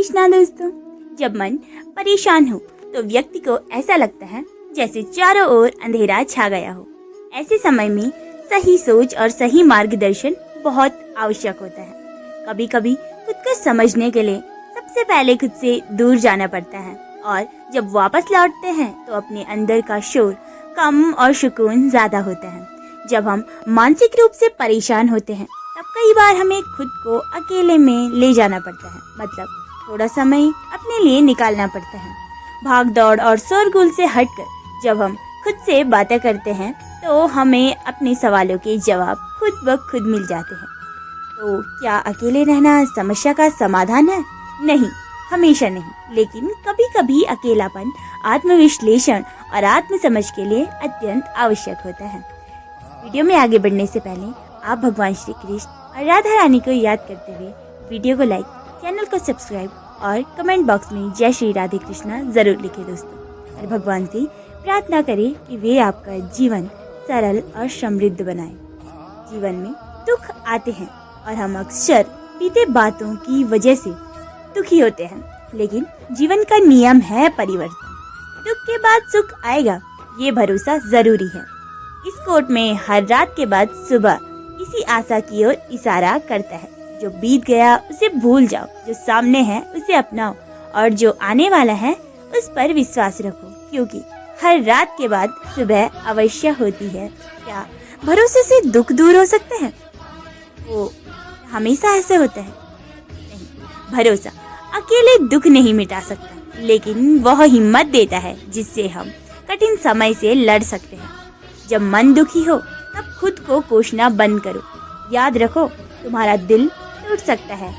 कृष्णा दोस्तों। जब मन परेशान हो तो व्यक्ति को ऐसा लगता है जैसे चारों ओर अंधेरा छा गया हो। ऐसे समय में सही सोच और सही मार्गदर्शन बहुत आवश्यक होता है। कभी कभी खुद को समझने के लिए सबसे पहले खुद से दूर जाना पड़ता है और जब वापस लौटते हैं तो अपने अंदर का शोर कम और सुकून ज्यादा होता है। जब हम मानसिक रूप से परेशान होते हैं तब कई बार हमें खुद को अकेले में ले जाना पड़ता है, मतलब थोड़ा समय अपने लिए निकालना पड़ता है। भाग दौड़ और शोरगुल से हटकर जब हम खुद से बातें करते हैं तो हमें अपने सवालों के जवाब खुद ब खुद मिल जाते हैं। तो क्या अकेले रहना समस्या का समाधान है? नहीं, हमेशा नहीं, लेकिन कभी कभी अकेलापन आत्मविश्लेषण और आत्मसमझ के लिए अत्यंत आवश्यक होता है। वीडियो में आगे बढ़ने से पहले आप भगवान श्री कृष्ण और राधा रानी को याद करते हुए वीडियो को लाइक, चैनल को सब्सक्राइब और कमेंट बॉक्स में जय श्री राधे कृष्णा जरूर लिखें दोस्तों। और भगवान से प्रार्थना करें कि वे आपका जीवन सरल और समृद्ध बनाए। जीवन में दुख आते हैं और हम अक्सर बीते बातों की वजह से दुखी होते हैं, लेकिन जीवन का नियम है परिवर्तन। दुख के बाद सुख आएगा, ये भरोसा जरूरी है। इस कोट में हर रात के बाद सुबह इसी आशा की ओर इशारा करता है। जो बीत गया उसे भूल जाओ, जो सामने है उसे अपनाओ और जो आने वाला है उस पर विश्वास रखो, क्योंकि हर रात के बाद सुबह अवश्य होती है। क्या भरोसे से दुख दूर हो सकते हैं? वो हमेशा ऐसे होता है? नहीं, भरोसा अकेले दुख नहीं मिटा सकता, लेकिन वह हिम्मत देता है जिससे हम कठिन समय से लड़ सकते हैं। जब मन दुखी हो तब खुद को कोसना बंद करो। याद रखो, तुम्हारा दिल टूट सकता है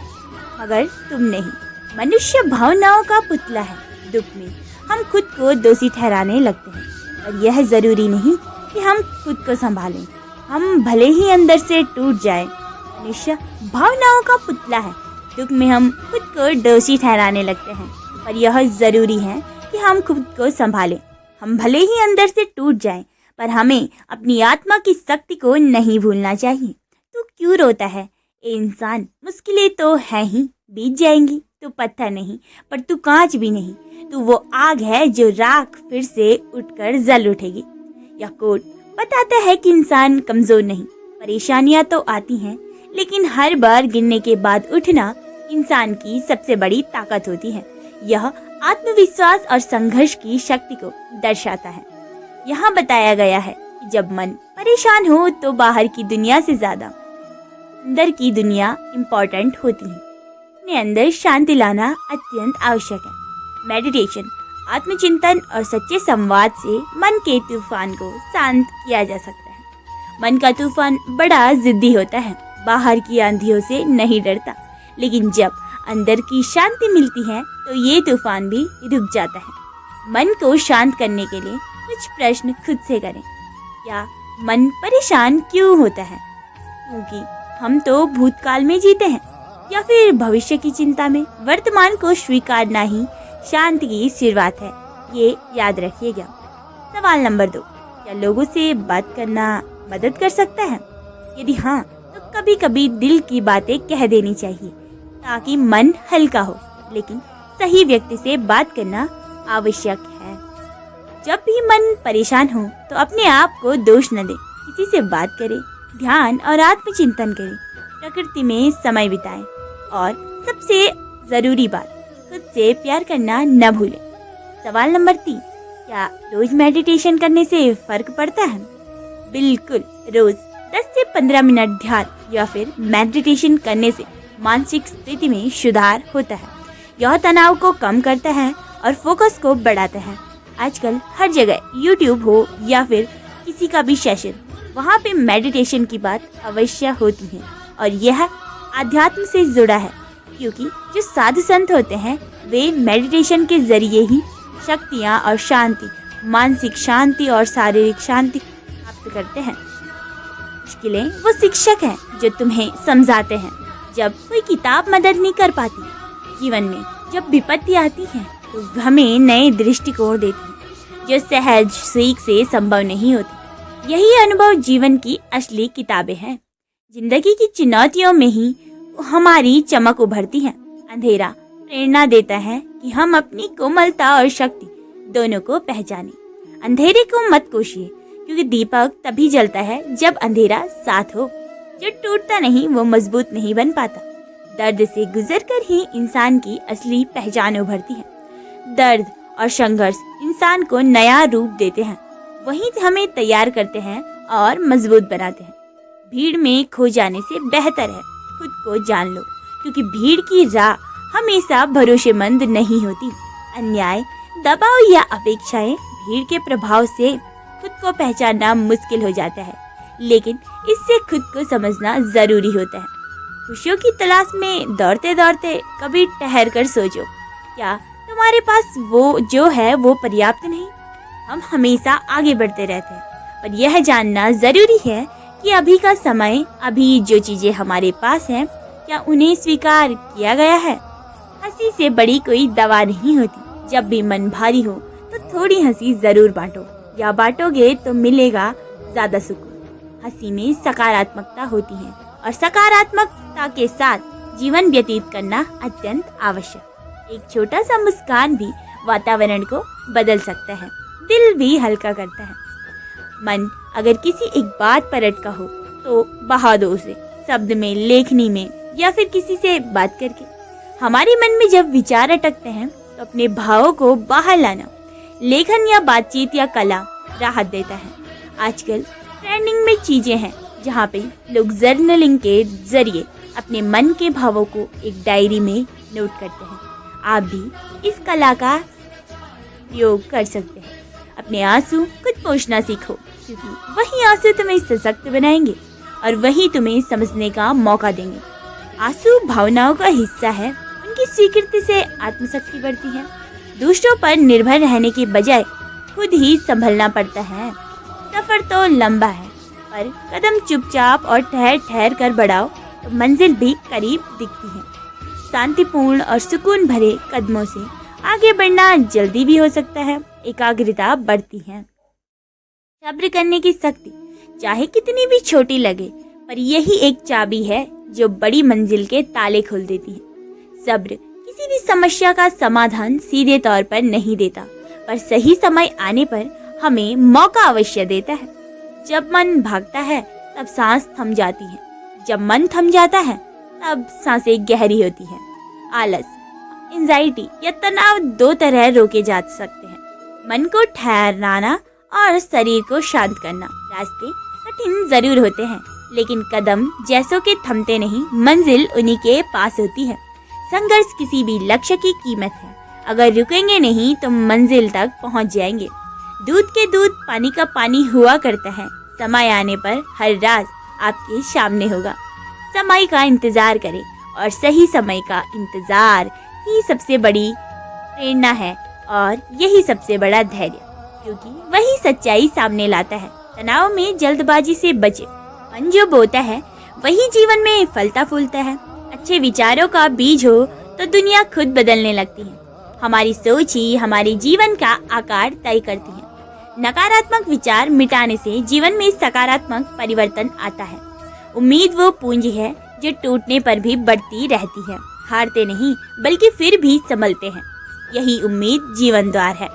मगर तुम नहीं। मनुष्य भावनाओं का पुतला है। दुख में हम खुद को दोषी ठहराने लगते हैं और यह जरूरी नहीं कि हम खुद को संभालें। हम भले ही अंदर से टूट जाए, मनुष्य भावनाओं का पुतला है। दुख में हम खुद को दोषी ठहराने लगते हैं, पर यह जरूरी है कि हम खुद को संभालें। हम भले ही अंदर से टूट जाएं, पर हमें अपनी आत्मा की शक्ति को नहीं भूलना चाहिए। तू क्यों रोता है ए इंसान? मुश्किलें तो है ही, बीत जाएंगी। तू पत्थर नहीं, पर तू कांच भी नहीं। तू वो आग है जो राख फिर से उठकर जल उठेगी। यह कोट बताता है कि इंसान कमजोर नहीं। परेशानियां तो आती हैं, लेकिन हर बार गिरने के बाद उठना इंसान की सबसे बड़ी ताकत होती है। यह आत्मविश्वास और संघर्ष की शक्ति को दर्शाता है। यहाँ बताया गया है कि जब मन परेशान हो तो बाहर की दुनिया से ज्यादा अंदर की दुनिया इम्पोर्टेंट होती है। अपने अंदर शांति लाना अत्यंत आवश्यक है। मेडिटेशन, आत्मचिंतन और सच्चे संवाद से मन के तूफान को शांत किया जा सकता है। मन का तूफान बड़ा जिद्दी होता है, बाहर की आंधियों से नहीं डरता, लेकिन जब अंदर की शांति मिलती है तो ये तूफान भी रुक जाता है। मन को शांत करने के लिए कुछ प्रश्न खुद से करें। क्या मन परेशान क्यों होता है? क्योंकि हम तो भूतकाल में जीते हैं या फिर भविष्य की चिंता में? वर्तमान को स्वीकारना ही शांति की शुरुआत है, ये याद रखिएगा। सवाल नंबर 2, क्या लोगों से बात करना मदद कर सकता है? यदि हाँ, तो कभी कभी दिल की बातें कह देनी चाहिए ताकि मन हल्का हो, लेकिन सही व्यक्ति से बात करना आवश्यक है। जब भी मन परेशान हो तो अपने आप को दोष न दें, किसी से बात करें, ध्यान और आत्मचिंतन करें, प्रकृति में समय बिताएं और सबसे जरूरी बात, खुद से प्यार करना न भूलें। सवाल नंबर 3, क्या रोज मेडिटेशन करने से फर्क पड़ता है? बिल्कुल, रोज 10 से 15 मिनट ध्यान या फिर मेडिटेशन करने से मानसिक स्थिति में सुधार होता है। यह तनाव को कम करता है और फोकस को बढ़ाता है। आजकल हर जगह YouTube हो या फिर किसी का भी सेशन, वहाँ पे मेडिटेशन की बात अवश्य होती है और यह आध्यात्म से जुड़ा है, क्योंकि जो साधु संत होते हैं वे मेडिटेशन के जरिए ही शक्तियाँ और शांति, मानसिक शांति और शारीरिक शांति प्राप्त करते हैं। मुश्किलें वो शिक्षक हैं जो तुम्हें समझाते हैं जब कोई किताब मदद नहीं कर पाती। जीवन में जब विपत्ति आती है तो हमें नए दृष्टिकोण देती है, जो सहज सीख से संभव नहीं होती। यही अनुभव जीवन की असली किताबें हैं। जिंदगी की चुनौतियों में ही हमारी चमक उभरती है। अंधेरा प्रेरणा देता है कि हम अपनी कोमलता और शक्ति दोनों को पहचानें। अंधेरे को मत कोशिए, क्योंकि दीपक तभी जलता है जब अंधेरा साथ हो। जो टूटता नहीं वो मजबूत नहीं बन पाता। दर्द से गुजरकर ही इंसान की असली पहचान उभरती है। दर्द और संघर्ष इंसान को नया रूप देते हैं, वही हमें तैयार करते हैं और मजबूत बनाते हैं। भीड़ में खो जाने से बेहतर है खुद को जान लो, क्योंकि भीड़ की राह हमेशा भरोसेमंद नहीं होती। अन्याय, दबाव या अपेक्षाएं भीड़ के प्रभाव से खुद को पहचानना मुश्किल हो जाता है, लेकिन इससे खुद को समझना जरूरी होता है। खुशियों की तलाश में दौड़ते दौड़ते कभी ठहर कर सोचो, क्या तुम्हारे पास वो जो है वो पर्याप्त नहीं? हम हमेशा आगे बढ़ते रहते हैं, पर यह जानना जरूरी है कि अभी का समय, अभी जो चीजें हमारे पास हैं, क्या उन्हें स्वीकार किया गया है? हंसी से बड़ी कोई दवा नहीं होती। जब भी मन भारी हो तो थोड़ी हंसी जरूर बांटो, या बांटोगे तो मिलेगा ज्यादा सुकून। हंसी में सकारात्मकता होती है और सकारात्मकता के साथ जीवन व्यतीत करना अत्यंत आवश्यक। एक छोटा सा मुस्कान भी वातावरण को बदल सकता है, दिल भी हल्का करता है। मन अगर किसी एक बात पर अटका हो तो बहा दो उसे, शब्द में, लेखनी में या फिर किसी से बात करके। हमारे मन में जब विचार अटकते हैं तो अपने भावों को बाहर लाना, लेखन या बातचीत या कला राहत देता है। आजकल ट्रेंडिंग में चीजें हैं जहाँ पे लोग जर्नलिंग के जरिए अपने मन के भावों को एक डायरी में नोट करते हैं। आप भी इस कला का उपयोग कर सकते हैं। अपने आंसू खुद पोंछना सीखो, क्योंकि वही आंसू तुम्हें सशक्त बनाएंगे और वही तुम्हें समझने का मौका देंगे। आंसू भावनाओं का हिस्सा है, उनकी स्वीकृति से आत्मशक्ति बढ़ती है। दूसरों पर निर्भर रहने के बजाय खुद ही संभलना पड़ता है। सफर तो लंबा है, पर कदम चुपचाप और ठहर ठहर कर बढ़ाओ तो मंजिल भी करीब दिखती है। शांतिपूर्ण और सुकून भरे कदमों से आगे बढ़ना जल्दी भी हो सकता है, एकाग्रता बढ़ती है। सब्र करने की शक्ति चाहे कितनी भी छोटी लगे, पर यही एक चाबी है जो बड़ी मंजिल के ताले खोल देती है। सब्र किसी भी समस्या का समाधान सीधे तौर पर नहीं देता, पर सही समय आने पर हमें मौका अवश्य देता है। जब मन भागता है तब सांस थम जाती है, जब मन थम जाता है तब सांसें गहरी होती हैं। आलस, एंजाइटी या तनाव दो तरह रोके जा सकते हैं, मन को ठहराना और शरीर को शांत करना। रास्ते कठिन जरूर होते हैं, लेकिन कदम जैसों के थमते नहीं, मंजिल उन्हीं के पास होती है। संघर्ष किसी भी लक्ष्य की कीमत है, अगर रुकेंगे नहीं तो मंजिल तक पहुंच जाएंगे। दूध के दूध, पानी का पानी हुआ करता है। समय आने पर हर राज आपके सामने होगा। समय का इंतजार करें, और सही समय का इंतजार ही सबसे बड़ी प्रेरणा है और यही सबसे बड़ा धैर्य, क्योंकि वही सच्चाई सामने लाता है। तनाव में जल्दबाजी से बचे, मन जो बोता है वही जीवन में फलता फूलता है। अच्छे विचारों का बीज हो तो दुनिया खुद बदलने लगती है। हमारी सोच ही हमारे जीवन का आकार तय करती है। नकारात्मक विचार मिटाने से जीवन में सकारात्मक परिवर्तन आता है। उम्मीद वो पूंजी है जो टूटने पर भी बढ़ती रहती है। हारते नहीं, बल्कि फिर भी संभलते हैं। यही उम्मीद जीवन द्वार है।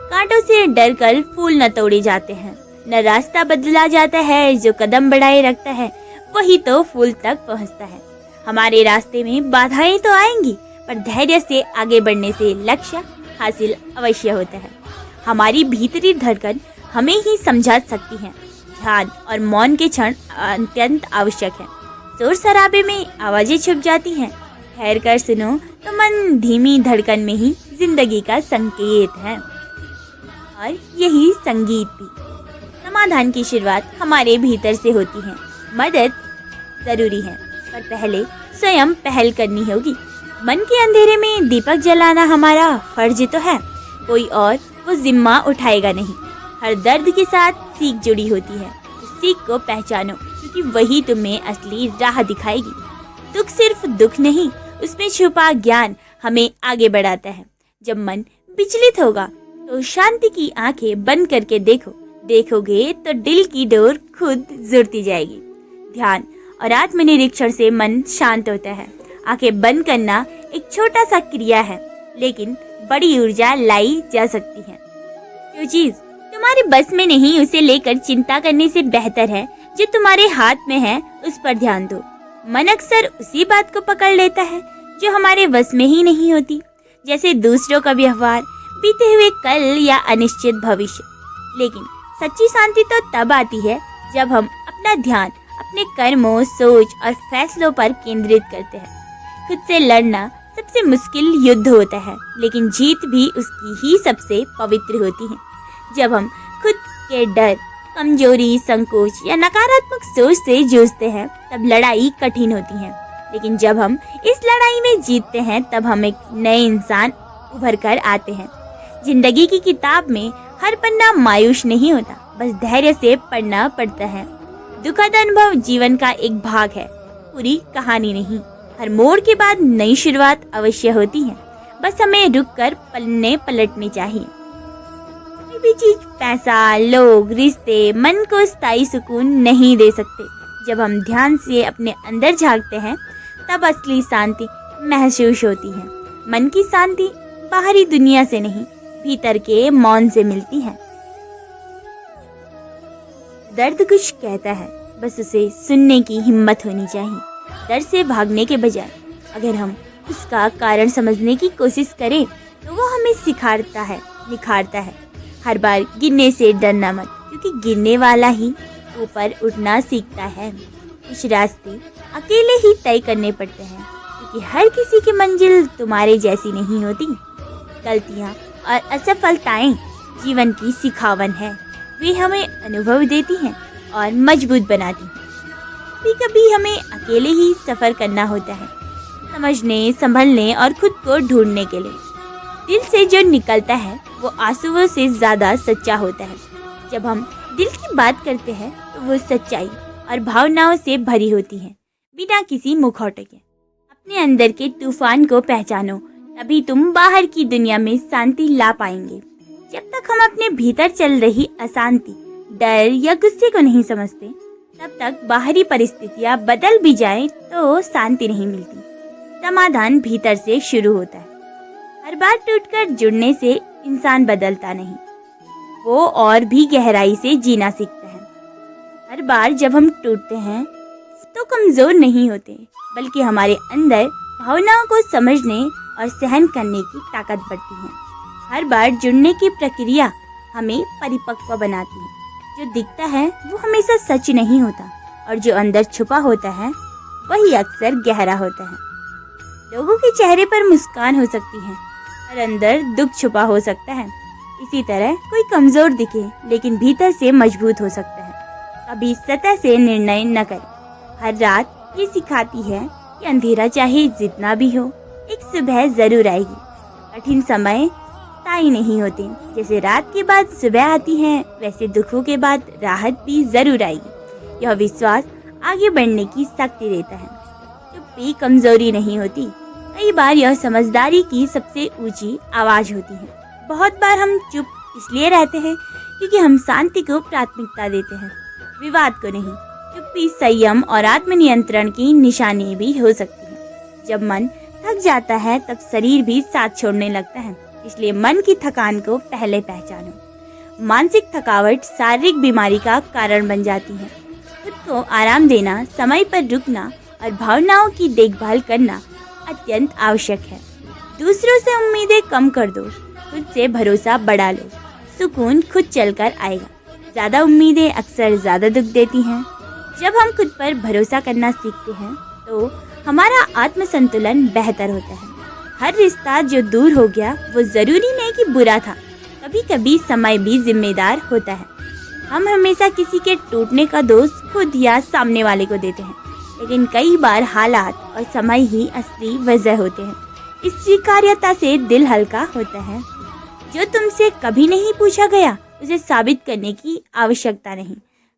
कांटों से डरकर फूल न तोड़े जाते हैं, न रास्ता बदला जाता है। जो कदम बढ़ाए रखता है वही तो फूल तक पहुंचता है। हमारे रास्ते में बाधाएं तो आएंगी, पर धैर्य से आगे बढ़ने से लक्ष्य हासिल अवश्य होता है। हमारी भीतरी धड़कन हमें ही समझा सकती है। ध्यान और मौन के क्षण अत्यंत आवश्यक है। शोर शराबे में आवाजें छुप जाती हैं, ठहर कर सुनो तो मन धीमी धड़कन में ही जिंदगी का संकेत है। और यही संगीत भी। समाधान की शुरुआत हमारे भीतर से होती है। मदद जरूरी है, पर पहले स्वयं पहल करनी होगी। मन के अंधेरे में दीपक जलाना हमारा फर्ज तो है, कोई और वो जिम्मा उठाएगा नहीं। हर दर्द के साथ सीख जुड़ी होती है। उस सीख को पहचानो, क्योंकि वही तुम्हें असली राह दिखाएगी। दुख सिर्फ दुख नहीं, उसमें छुपा ज्ञान हमें आगे बढ़ाता है। जब मन विचलित होगा तो शांति की आंखें बंद करके देखोगे तो दिल की डोर खुद जुड़ती जाएगी। ध्यान और आत्मनिरीक्षण से मन शांत होता है। आंखें बंद करना एक छोटा सा क्रिया है, लेकिन बड़ी ऊर्जा लाई जा सकती है। जो चीज तुम्हारे बस में नहीं, उसे लेकर चिंता करने से बेहतर है जो तुम्हारे हाथ में है उस पर ध्यान दो। मन अक्सर उसी बात को पकड़ लेता है जो हमारे बस में ही नहीं होती, जैसे दूसरों का व्यवहार, बीते हुए कल या अनिश्चित भविष्य। लेकिन सच्ची शांति तो तब आती है जब हम अपना ध्यान अपने कर्मों, सोच और फैसलों पर केंद्रित करते हैं। खुद से लड़ना सबसे मुश्किल युद्ध होता है, लेकिन जीत भी उसकी ही सबसे पवित्र होती है। जब हम खुद के डर, कमजोरी, संकोच या नकारात्मक सोच से जूझते हैं तब लड़ाई कठिन होती है, लेकिन जब हम इस लड़ाई में जीतते हैं तब हम एक नए इंसान उभर कर आते हैं। जिंदगी की किताब में हर पन्ना मायूस नहीं होता, बस धैर्य से पढ़ना पड़ता है। दुखद अनुभव जीवन का एक भाग है, पूरी कहानी नहीं। हर मोड़ के बाद नई शुरुआत अवश्य होती है, बस हमें रुककर पलटनी चाहिए। कोई भी चीज, पैसा, लोग, रिश्ते मन को स्थायी सुकून नहीं दे सकते। जब हम ध्यान से अपने अंदर झांकते हैं तब असली शांति महसूस होती है। मन की शांति बाहरी दुनिया से नहीं, भीतर के मौन से मिलती है। दर्द कुछ कहता है, बस उसे सुनने की हिम्मत होनी चाहिए। डर से भागने के बजाय अगर हम उसका कारण समझने की कोशिश करें तो वो हमें निखारता है। हर बार गिरने से डरना मत, क्योंकि गिरने वाला ही ऊपर उठना सीखता है। कुछ रास्ते अकेले ही तय करने पड़ते हैं, क्योंकि हर किसी की मंजिल तुम्हारे जैसी नहीं होती। गलतियाँ और असफलताएं जीवन की सिखावन है, वे हमें अनुभव देती हैं और मजबूत बनाती हैं। कभी कभी हमें अकेले ही सफर करना होता है, समझने, संभलने और खुद को ढूंढने के लिए। दिल से जो निकलता है वो आंसुओं से ज्यादा सच्चा होता है। जब हम दिल की बात करते हैं तो वो सच्चाई और भावनाओं से भरी होती है, बिना किसी मुखौटे के। अपने अंदर के तूफान को पहचानो, तभी तुम बाहर की दुनिया में शांति ला पाएंगे। जब तक हम अपने भीतर चल रही अशांति, डर या गुस्से को नहीं समझते, तब तक बाहरी परिस्थितियां बदल भी जाए तो शांति नहीं मिलती। समाधान भीतर से शुरू होता है। हर बार टूटकर जुड़ने से इंसान बदलता नहीं, वो और भी गहराई से जीना सीखता है। हर बार जब हम टूटते हैं तो कमजोर नहीं होते, बल्कि हमारे अंदर भावनाओं को समझने और सहन करने की ताकत बढ़ती है। हर बार जुड़ने की प्रक्रिया हमें परिपक्व बनाती है। जो दिखता है वो हमेशा सच नहीं होता, और जो अंदर छुपा होता है वही अक्सर गहरा होता है। लोगों के चेहरे पर मुस्कान हो सकती है और अंदर दुख छुपा हो सकता है। इसी तरह कोई कमजोर दिखे लेकिन भीतर से मजबूत हो सकता है। कभी सतह से निर्णय न करें। हर रात ये सिखाती है कि अंधेरा चाहे जितना भी हो, एक सुबह जरूर आएगी। कठिन समय स्थायी नहीं होते, जैसे रात के बाद सुबह आती है, वैसे दुखों के बाद राहत भी जरूर आएगी। यह विश्वास आगे बढ़ने की शक्ति देता है। चुप्पी कमजोरी नहीं होती, कई बार यह समझदारी की सबसे ऊंची आवाज होती है। बहुत बार हम चुप इसलिए रहते हैं क्योंकि हम शांति को प्राथमिकता देते हैं, विवाद को नहीं। चुप्पी संयम और आत्मनियंत्रण की निशानी भी हो सकती है। जब मन थक जाता है तब शरीर भी साथ छोड़ने लगता है, इसलिए मन की थकान को पहले पहचानो। मानसिक थकावट शारीरिक बीमारी का कारण बन जाती है। खुद को आराम देना, समय पर रुकना और भावनाओं की देखभाल करना अत्यंत आवश्यक है। दूसरों से उम्मीदें कम कर दो, खुद से भरोसा बढ़ा लो, सुकून खुद चलकर आएगा। ज्यादा उम्मीदें अक्सर ज्यादा दुख देती हैं। जब हम खुद पर भरोसा करना सीखते हैं तो हमारा आत्म संतुलन बेहतर होता है। हर रिश्ता जो दूर हो गया वो जरूरी नहीं कि बुरा था, कभी कभी समय भी जिम्मेदार होता है। हम हमेशा किसी के टूटने का दोष खुद या सामने वाले को देते हैं, लेकिन कई बार हालात और समय ही असली वजह होते हैं। इस स्वीकार्यता से दिल हल्का होता है। जो तुमसे कभी नहीं पूछा गया उसे साबित करने की आवश्यकता नहीं।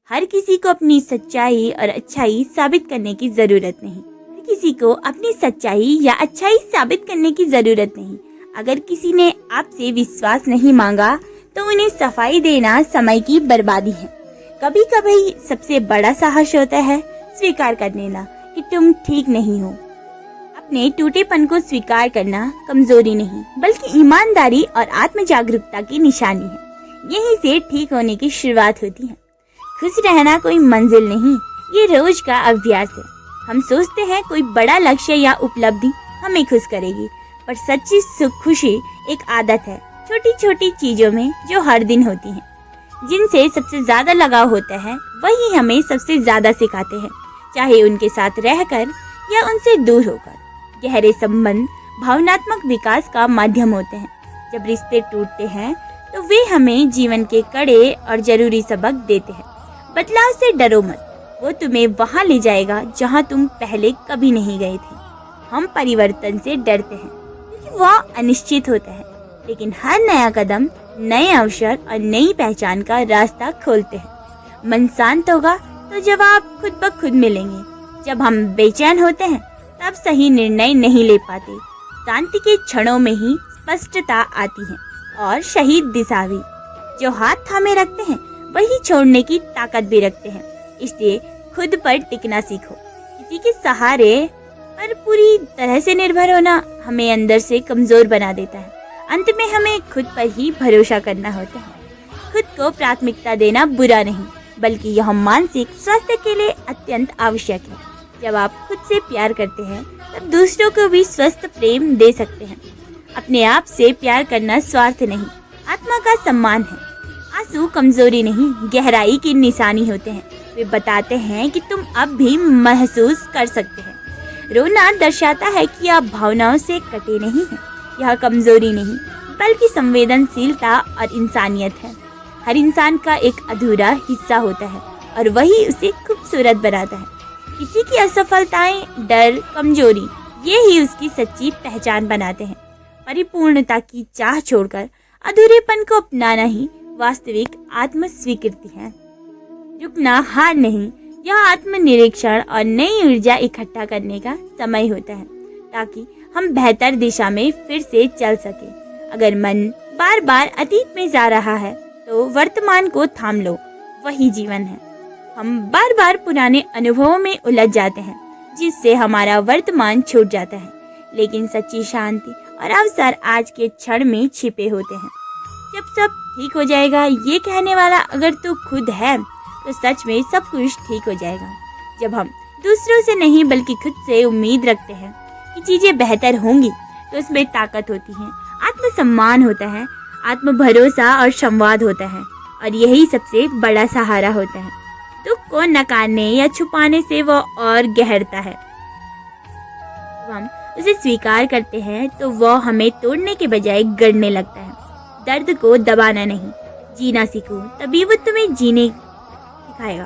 हर किसी को अपनी सच्चाई और अच्छाई साबित करने की जरूरत नहीं। किसी को अपनी सच्चाई या अच्छाई साबित करने की जरूरत नहीं। अगर किसी ने आपसे विश्वास नहीं मांगा तो उन्हें सफाई देना समय की बर्बादी है। कभी कभी सबसे बड़ा साहस होता है स्वीकार कर लेना कि तुम ठीक नहीं हो। अपने टूटेपन को स्वीकार करना कमजोरी नहीं बल्कि ईमानदारी और आत्म जागरूकता की निशानी है। यहीं से ठीक होने की शुरुआत होती है। खुश रहना कोई मंजिल नहीं, ये रोज का अभ्यास है। हम सोचते हैं कोई बड़ा लक्ष्य या उपलब्धि हमें खुश करेगी, पर सच्ची सुख खुशी एक आदत है, छोटी छोटी चीजों में जो हर दिन होती हैं। जिनसे सबसे ज्यादा लगाव होता है वही हमें सबसे ज्यादा सिखाते हैं, चाहे उनके साथ रहकर या उनसे दूर होकर। गहरे संबंध भावनात्मक विकास का माध्यम होते हैं। जब रिश्ते टूटते हैं तो वे हमें जीवन के कड़े और जरूरी सबक देते हैं। बदलाव से डरो मत, वो तुम्हें वहां ले जाएगा जहां तुम पहले कभी नहीं गए थे। हम परिवर्तन से डरते हैं क्योंकि वह अनिश्चित होता है, लेकिन हर नया कदम नए अवसर और नई पहचान का रास्ता खोलते हैं। मन शांत होगा तो जवाब खुद ब खुद मिलेंगे। जब हम बेचैन होते हैं तब सही निर्णय नहीं ले पाते। शांति के क्षणों में ही स्पष्टता आती है और सही दिशा भी। जो हाथ थामे रखते हैं वही छोड़ने की ताकत भी रखते हैं। इसलिए खुद पर टिकना सीखो। किसी के सहारे पर पूरी तरह से निर्भर होना हमें अंदर से कमजोर बना देता है। अंत में हमें खुद पर ही भरोसा करना होता है। खुद को प्राथमिकता देना बुरा नहीं, बल्कि यह मानसिक स्वास्थ्य के लिए अत्यंत आवश्यक है। जब आप खुद से प्यार करते हैं तब दूसरों को भी स्वस्थ प्रेम दे सकते हैं। अपने आप से प्यार करना स्वार्थ नहीं, आत्मा का सम्मान है। आंसू कमजोरी नहीं, गहराई की निशानी होते हैं। वे बताते हैं कि तुम अब भी महसूस कर सकते हैं। रोना दर्शाता है कि आप भावनाओं से कटे नहीं हैं। यह कमजोरी नहीं बल्कि संवेदनशीलता और इंसानियत है। हर इंसान का एक अधूरा हिस्सा होता है और वही उसे खूबसूरत बनाता है। किसी की असफलताएं, डर, कमजोरी ये ही उसकी सच्ची पहचान बनाते हैं। परिपूर्णता की चाह छोड़कर अधूरेपन को अपनाना ही वास्तविक आत्म स्वीकृति है। रुकना हार नहीं, यह आत्मनिरीक्षण और नई ऊर्जा इकट्ठा करने का समय होता है, ताकि हम बेहतर दिशा में फिर से चल सके। अगर मन बार बार अतीत में जा रहा है तो वर्तमान को थाम लो, वही जीवन है। हम बार बार पुराने अनुभवों में उलझ जाते हैं, जिससे हमारा वर्तमान छूट जाता है। लेकिन सच्ची शांति और अवसर आज के क्षण में छिपे होते हैं। जब सब ठीक हो जाएगा ये कहने वाला अगर तू खुद है तो सच में सब कुछ ठीक हो जाएगा। जब हम दूसरों से नहीं बल्कि खुद से उम्मीद रखते हैं कि चीजें बेहतर होंगी तो उसमें ताकत होती है, आत्मसम्मान होता है, आत्म भरोसा और संवाद होता है, और यही सबसे बड़ा सहारा होता है। दुख को नकारने या छुपाने से वो और गहरता है। जब हम उसे स्वीकार करते हैं तो वह हमें तोड़ने के बजाय गढ़ने लगता है। दर्द को दबाना नहीं, जीना सीखो, तभी वो तुम्हें जीने सिखाएगा।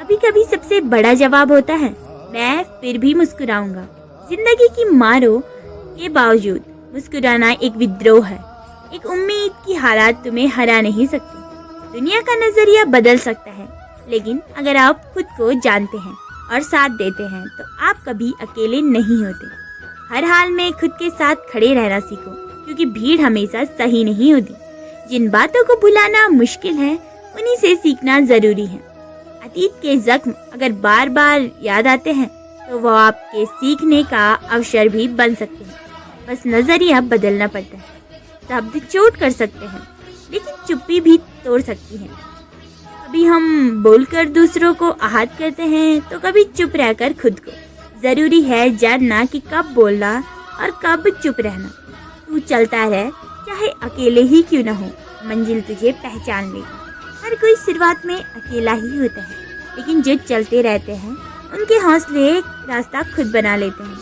कभी कभी सबसे बड़ा जवाब होता है मैं फिर भी मुस्कुराऊंगा। जिंदगी की मारों के बावजूद मुस्कुराना एक विद्रोह है, एक उम्मीद की हालात तुम्हें हरा नहीं सकती। दुनिया का नजरिया बदल सकता है, लेकिन अगर आप खुद को जानते हैं और साथ देते हैं तो आप कभी अकेले नहीं होते। हर हाल में खुद के साथ खड़े रहना सीखो, क्योंकि भीड़ हमेशा सही नहीं होती। जिन बातों को भुलाना मुश्किल है उन्हीं से सीखना जरूरी है। अतीत के जख्म अगर बार बार याद आते हैं तो वह आपके सीखने का अवसर भी बन सकते हैं। बस नजरिया बदलना पड़ता है। शब्द चोट कर सकते हैं, लेकिन चुप्पी भी तोड़ सकती है। कभी हम बोलकर दूसरों को आहत करते हैं तो कभी चुप रहकर खुद को। जरूरी है जानना कि कब बोलना और कब चुप रहना। तू चलता रहे, चाहे अकेले ही क्यों न हो, मंजिल तुझे पहचान लेगी। हर कोई शुरुआत में अकेला ही होता है, लेकिन जो चलते रहते हैं उनके हौसले रास्ता खुद बना लेते हैं।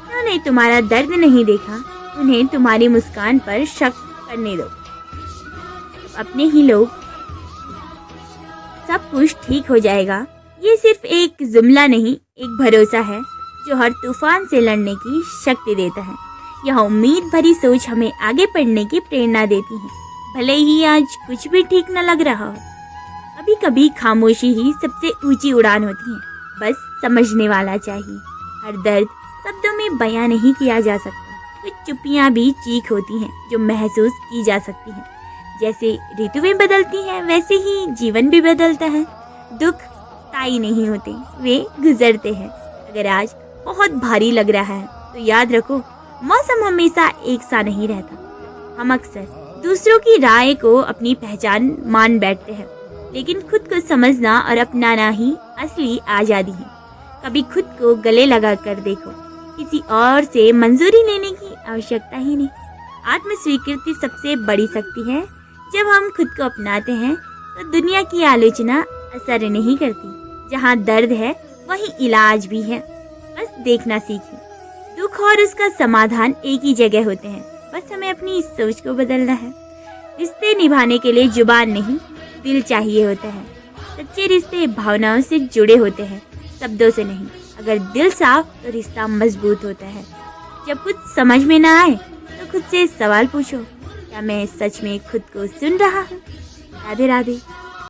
उन्होंने तुम्हारा दर्द नहीं देखा, उन्हें तुम्हारी मुस्कान पर शक करने दो। अपने ही लोग सब कुछ ठीक हो जाएगा, ये सिर्फ एक जुमला नहीं, एक भरोसा है जो हर तूफान से लड़ने की शक्ति देता है। यह उम्मीद भरी सोच हमें आगे बढ़ने की प्रेरणा देती है, भले ही आज कुछ भी ठीक न लग रहा हो। कभी कभी खामोशी ही सबसे ऊंची उड़ान होती है, बस समझने वाला चाहिए। हर दर्द शब्दों में बयां नहीं किया जा सकता। कुछ चुप्पियां भी चीख होती हैं जो महसूस की जा सकती हैं। जैसे ऋतुएं बदलती हैं वैसे ही जीवन भी बदलता है। दुख स्थायी नहीं होते, वे गुजरते हैं। अगर आज बहुत भारी लग रहा है तो याद रखो, मौसम हमेशा एक सा नहीं रहता। हम अक्सर दूसरों की राय को अपनी पहचान मान बैठते हैं, लेकिन खुद को समझना और अपनाना ही असली आज़ादी है। कभी खुद को गले लगा कर देखो, किसी और से मंजूरी लेने की आवश्यकता ही नहीं। आत्म स्वीकृति सबसे बड़ी शक्ति है। जब हम खुद को अपनाते हैं तो दुनिया की आलोचना असर नहीं करती। जहाँ दर्द है वहीं इलाज भी है, बस देखना सीखें। दुख और उसका समाधान एक ही जगह होते हैं, बस हमें अपनी इस सोच को बदलना है। रिश्ते निभाने के लिए जुबान नहीं, दिल चाहिए होता है। सच्चे रिश्ते भावनाओं से जुड़े होते हैं, शब्दों से नहीं। अगर दिल साफ तो रिश्ता मजबूत होता है। जब कुछ समझ में ना आए तो खुद से सवाल पूछो, क्या मैं सच में खुद को सुन रहा हूँ? राधे राधे।